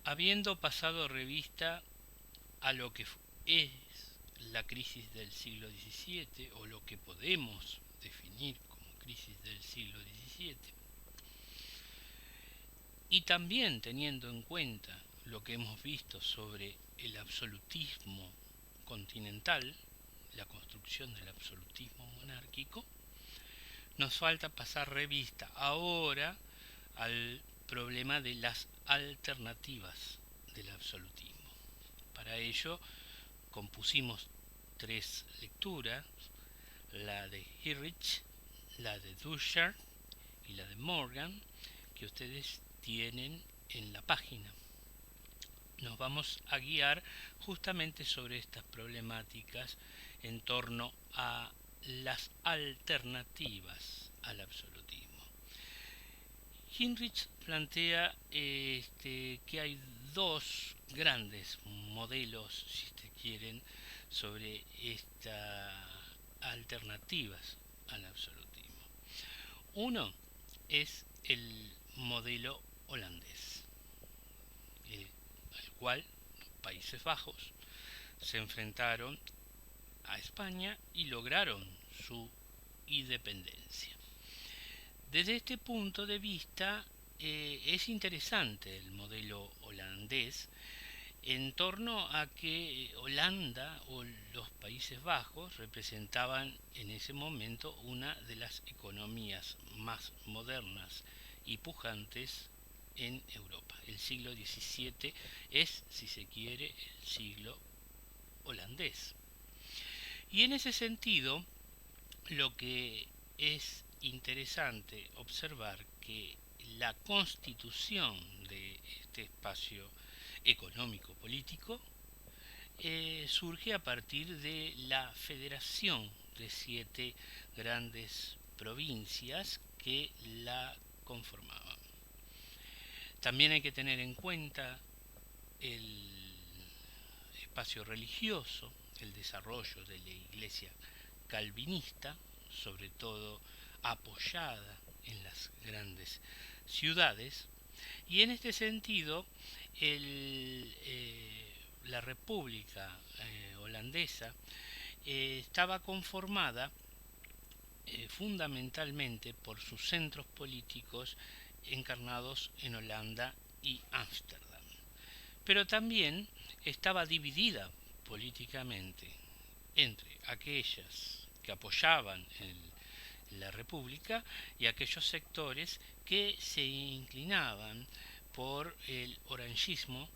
Habiendo pasado revista a lo que es la crisis del siglo XVII o lo que podemos definir como crisis del siglo XVII, y también teniendo en cuenta lo que hemos visto sobre el absolutismo continental, la construcción del absolutismo monárquico, nos falta pasar revista ahora al problema de las alternativas del absolutismo. Para ello compusimos tres lecturas, la de Hirrich, la de Duscher y la de Morgan, que ustedes tienen en la página. Nos vamos a guiar justamente sobre estas problemáticas en torno a las alternativas al absolutismo. Hinrich plantea que hay dos grandes modelos, si se quieren, sobre estas alternativas al absolutismo. Uno es el modelo holandés, al cual los Países Bajos se enfrentaron a España y lograron su independencia. Desde este punto de vista es interesante el modelo holandés en torno a que Holanda o los Países Bajos representaban en ese momento una de las economías más modernas y pujantes en Europa. El siglo XVII es, si se quiere, el siglo holandés. Y en ese sentido, lo que es interesante observar que la constitución de este espacio económico político surge a partir de la federación de 7 grandes provincias que la conformaban. También hay que tener en cuenta el espacio religioso, el desarrollo de la iglesia calvinista, sobre todo apoyada en las grandes ciudades, y en este sentido la República holandesa estaba conformada fundamentalmente por sus centros políticos encarnados en Holanda y Ámsterdam, pero también estaba dividida políticamente entre aquellas que apoyaban la República y aquellos sectores que se inclinaban por el orangismo,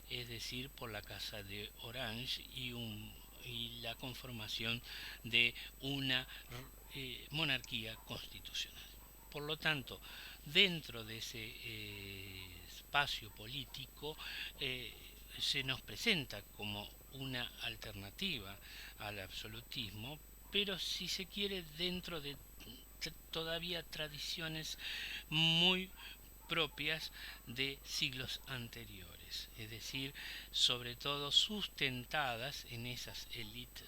es decir, por la Casa de Orange y la conformación de una monarquía constitucional. Por lo tanto, dentro de ese espacio político se nos presenta como una alternativa al absolutismo, pero si se quiere dentro de todavía tradiciones muy propias de siglos anteriores, es decir, sobre todo sustentadas en esas élites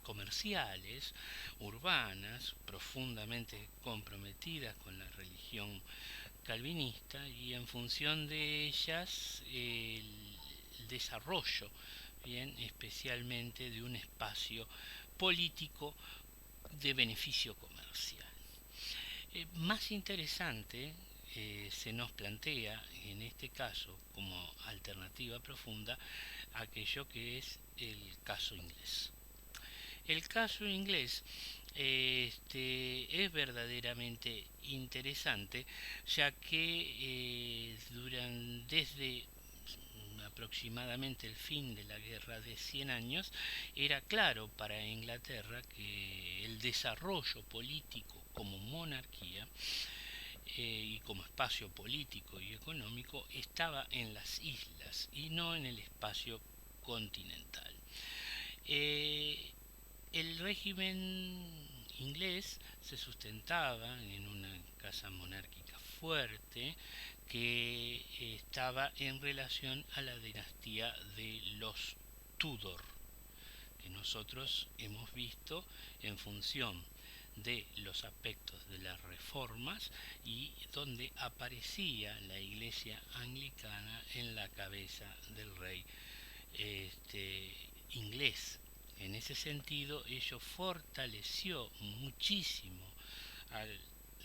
comerciales, urbanas, profundamente comprometidas con la religión calvinista y en función de ellas el desarrollo, bien, especialmente de un espacio político de beneficio comercial. Más interesante se nos plantea en este caso como alternativa profunda aquello que es el caso inglés. El caso inglés es verdaderamente interesante, ya que desde aproximadamente el fin de la guerra de 100 años, era claro para Inglaterra que el desarrollo político como monarquía y como espacio político y económico estaba en las islas y no en el espacio continental. Eh, el régimen inglés se sustentaba en una casa monárquica fuerte que estaba en relación a la dinastía de los Tudor, que nosotros hemos visto en función de los aspectos de las reformas y donde aparecía la iglesia anglicana en la cabeza del rey inglés. En ese sentido, ello fortaleció muchísimo a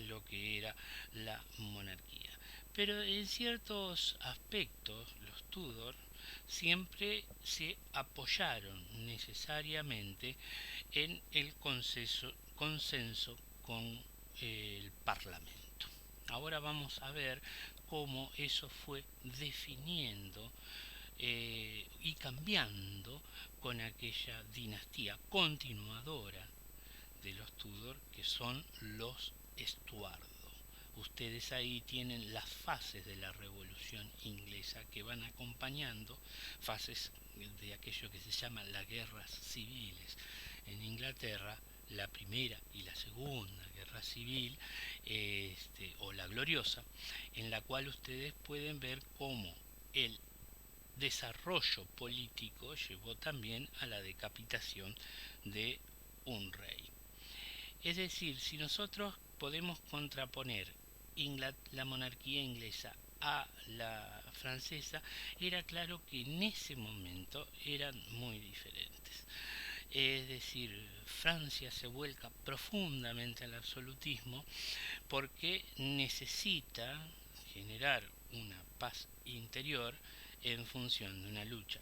lo que era la monarquía. Pero en ciertos aspectos, los Tudor siempre se apoyaron necesariamente en el consenso con el Parlamento. Ahora vamos a ver cómo eso fue definiendo y cambiando con aquella dinastía continuadora de los Tudor, que son los Estuardo. Ustedes ahí tienen las fases de la Revolución Inglesa que van acompañando, fases de aquello que se llama las guerras civiles. En Inglaterra, la primera y la segunda guerra civil, o la gloriosa, en la cual ustedes pueden ver cómo el desarrollo político llevó también a la decapitación de un rey. Es decir, si nosotros podemos contraponer la monarquía inglesa a la francesa, era claro que en ese momento eran muy diferentes. Es decir, Francia se vuelca profundamente al absolutismo porque necesita generar una paz interior en función de una lucha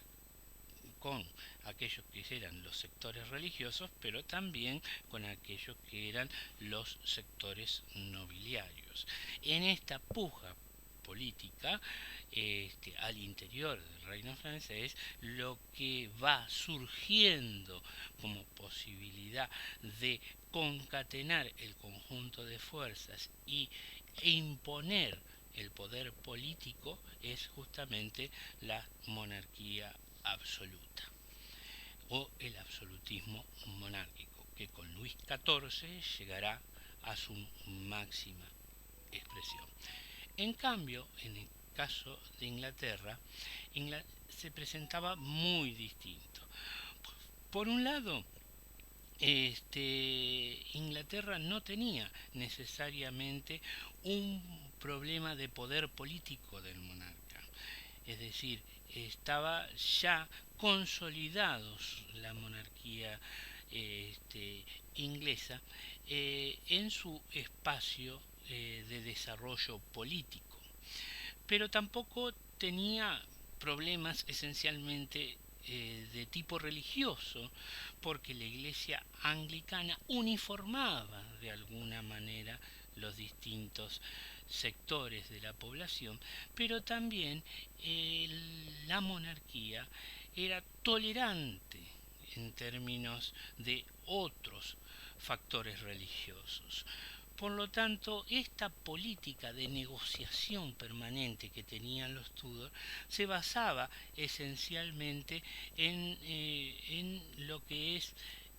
con aquellos que eran los sectores religiosos, pero también con aquellos que eran los sectores nobiliarios. En esta puja política al interior del reino francés, lo que va surgiendo como posibilidad de concatenar el conjunto de fuerzas e imponer el poder político es justamente la monarquía absoluta o el absolutismo monárquico, que con Luis XIV llegará a su máxima expresión. En cambio, en el caso de Inglaterra, se presentaba muy distinto. Por un lado, Inglaterra no tenía necesariamente un problema de poder político del monarca, es decir, estaba ya consolidados la monarquía inglesa en su espacio de desarrollo político, pero tampoco tenía problemas esencialmente de tipo religioso, porque la iglesia anglicana uniformaba de alguna manera los distintos sectores de la población, pero también la monarquía era tolerante en términos de otros factores religiosos. Por lo tanto, esta política de negociación permanente que tenían los Tudor se basaba esencialmente en lo que es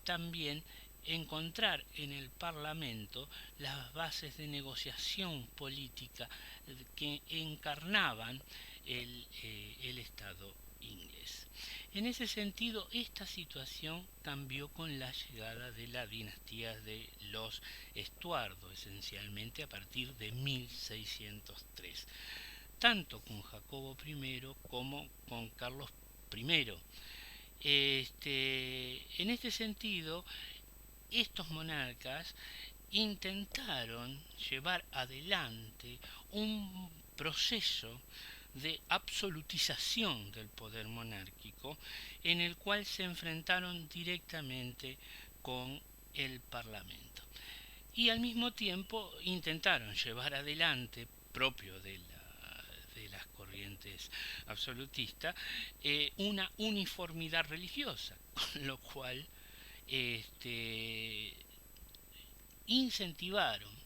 también encontrar en el Parlamento las bases de negociación política que encarnaban el Estado inglés. En ese sentido, esta situación cambió con la llegada de la dinastía de los Estuardo, esencialmente a partir de 1603, tanto con Jacobo I como con Carlos I. En este sentido, estos monarcas intentaron llevar adelante un proceso de absolutización del poder monárquico en el cual se enfrentaron directamente con el Parlamento. Y al mismo tiempo intentaron llevar adelante, propio de las corrientes absolutistas, una uniformidad religiosa, con lo cual incentivaron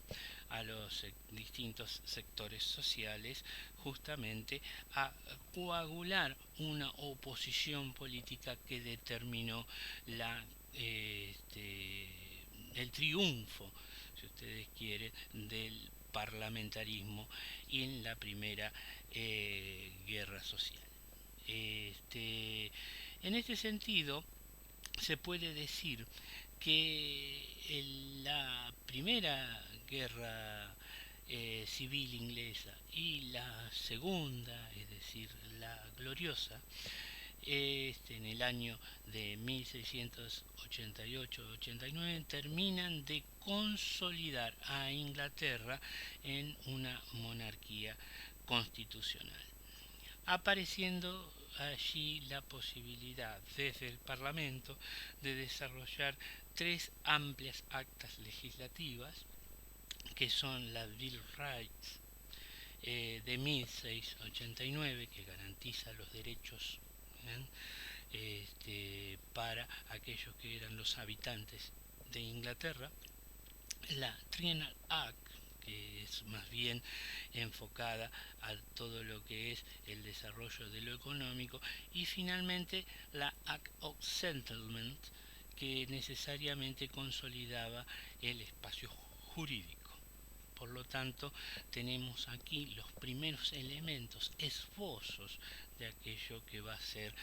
a los distintos sectores sociales justamente a coagular una oposición política que determinó el triunfo, si ustedes quieren, del parlamentarismo en la primera guerra social. En este sentido, se puede decir que la primera guerra civil inglesa y la segunda, es decir, la gloriosa, en el año de 1688-89, terminan de consolidar a Inglaterra en una monarquía constitucional, apareciendo allí la posibilidad desde el Parlamento de desarrollar tres amplias actas legislativas que son la Bill of Rights de 1689, que garantiza los derechos para aquellos que eran los habitantes de Inglaterra, la Triennial Act, que es más bien enfocada a todo lo que es el desarrollo de lo económico, y finalmente la Act of Settlement, que necesariamente consolidaba el espacio jurídico. Por lo tanto, tenemos aquí los primeros elementos, esbozos de aquello que va a ser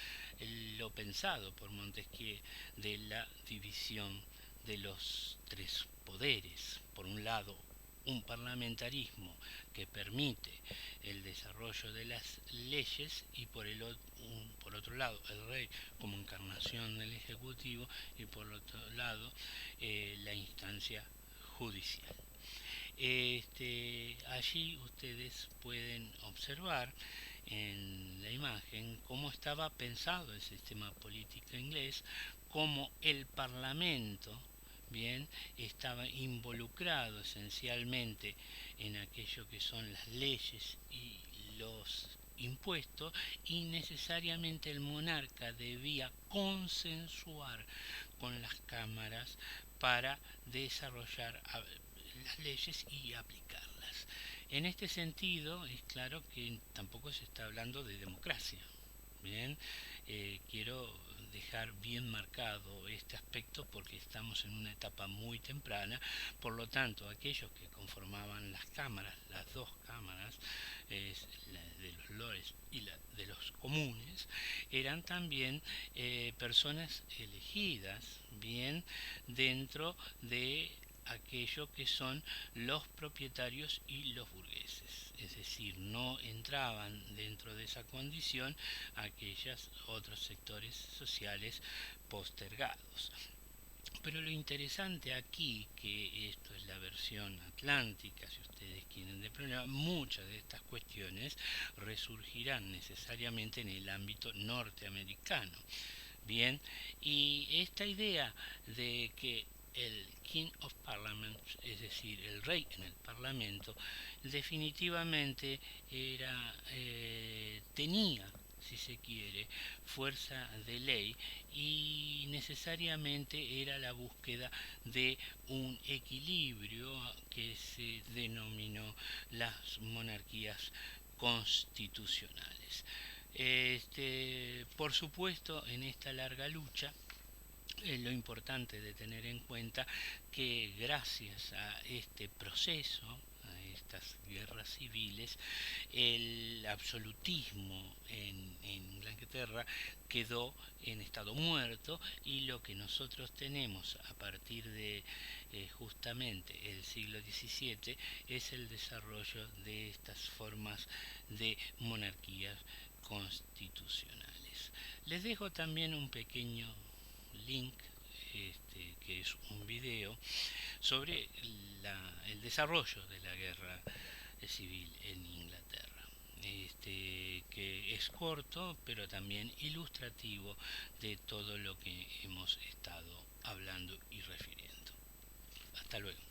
lo pensado por Montesquieu de la división de los tres poderes. Por un lado, un parlamentarismo que permite el desarrollo de las leyes y por otro lado el rey como encarnación del ejecutivo y por otro lado la instancia judicial. Allí ustedes pueden observar en la imagen cómo estaba pensado el sistema político inglés, cómo el Parlamento bien estaba involucrado esencialmente en aquello que son las leyes y los impuestos, y necesariamente el monarca debía consensuar con las cámaras para desarrollar las leyes y aplicarlas. En este sentido, es claro que tampoco se está hablando de democracia. Bien, quiero dejar bien marcado este aspecto porque estamos en una etapa muy temprana. Por lo tanto, aquellos que conformaban las cámaras, las dos cámaras, la de los lores y la de los comunes, eran también personas elegidas bien dentro de aquello que son los propietarios y los burgueses, es decir, no entraban dentro de esa condición aquellos otros sectores sociales postergados. Pero lo interesante aquí, que esto es la versión atlántica, si ustedes quieren, de problema, muchas de estas cuestiones resurgirán necesariamente en el ámbito norteamericano. Bien, y esta idea de que el King of Parliament, es decir, el rey en el Parlamento, definitivamente tenía, si se quiere, fuerza de ley y necesariamente era la búsqueda de un equilibrio que se denominó las monarquías constitucionales. Por supuesto, en esta larga lucha es lo importante de tener en cuenta que gracias a este proceso, a estas guerras civiles, el absolutismo en Inglaterra quedó en estado muerto, y lo que nosotros tenemos a partir de justamente el siglo XVII es el desarrollo de estas formas de monarquías constitucionales. Les dejo también un pequeño link, que es un video sobre el desarrollo de la guerra civil en Inglaterra, que es corto pero también ilustrativo de todo lo que hemos estado hablando y refiriendo. Hasta luego.